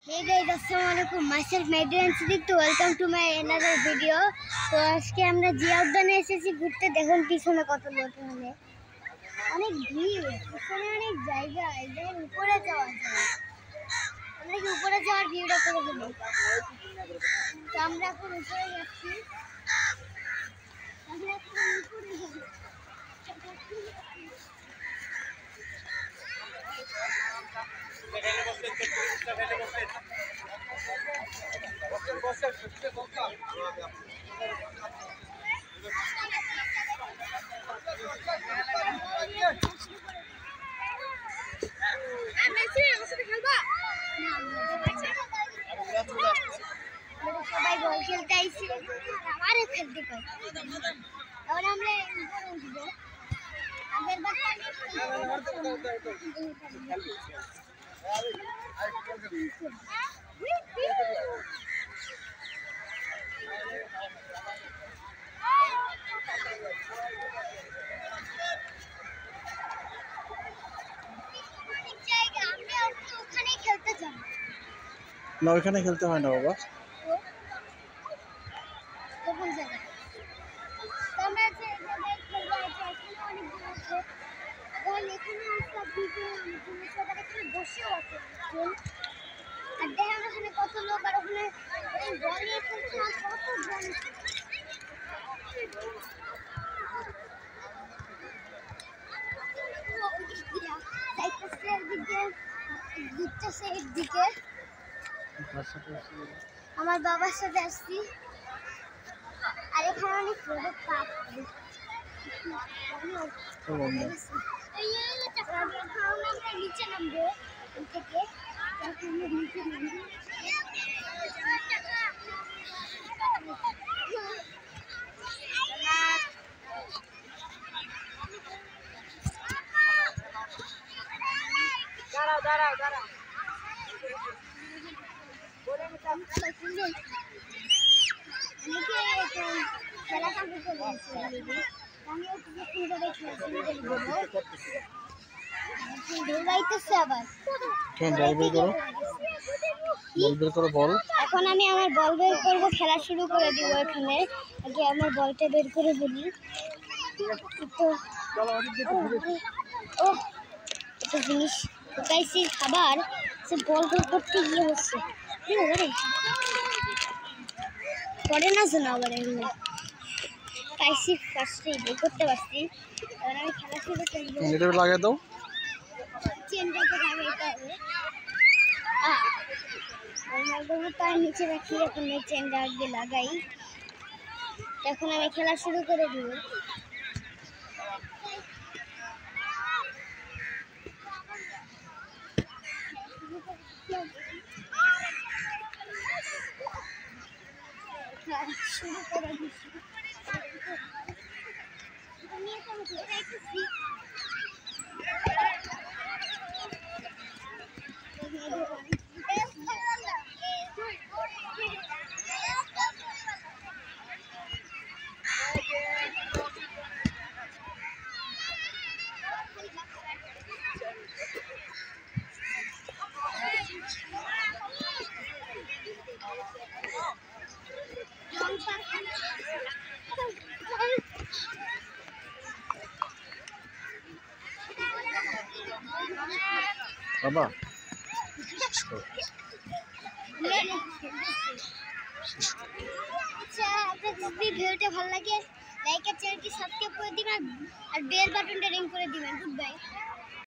Hey guys, Assalamualaikum. Myself Madrian Siddiq to welcome to my another video. তো আজকে আমরা জিয়া উদ্যানে এসেছি ঘুরতে। দেখুন পিছনে কত লোক, মানে অনেক ভিড়, পিছনে অনেক জায়গা, এদের উপরে যাওয়া যায়। আমরা কি উপরে যাওয়ার ভিউটা করে ফেলি। তো আমরা এখন উপরে যাচ্ছি। সবাই বল খেলতে আইছি, আমারও খেলতে পাই। এখন আমরা উঠবো। আগের বার না, ওইখানে খেলতে হয় না বাবা। কত লোক, আর ওখানে বলে খেলছে না, কত জন। আমার বাবার সাথে আসছি, আর এখানে অনেক রোদের তাপ। আমরা নিচে নামবো থেকে, নিচে নামবো। দাঁড়াও এখন আমি আমার বল বের করবো, খেলা শুরু করে দিব। এখানে আগে আমার বলটা বের করে ফেলি। তো একটা জিনিস ঢুকাইছি, খাবার সে বল বের করতে গিয়ে হচ্ছে পরে না শোনা। আবার এগুলো পাইছি, ফার্স্টে বের করতে পারছি। এবার আমি খেলা শুরু করবো। লাগিয়ে দাও, চেনটাকে লাগাইতে হবে। তার নিচে রাখি, এখন এই চেনটা আগে লাগাই। এখন আমি খেলা শুরু করে দিব। শুরু করে দিচ্ছি। বাবা আচ্ছা, আপনাদের যদি ভিডিওটা ভালো লাগে লাইক আর চ্যানেলটি সাবস্ক্রাইব করে দিবেন, আর বেল বাটনটা রিং করে দিবেন। Good bye.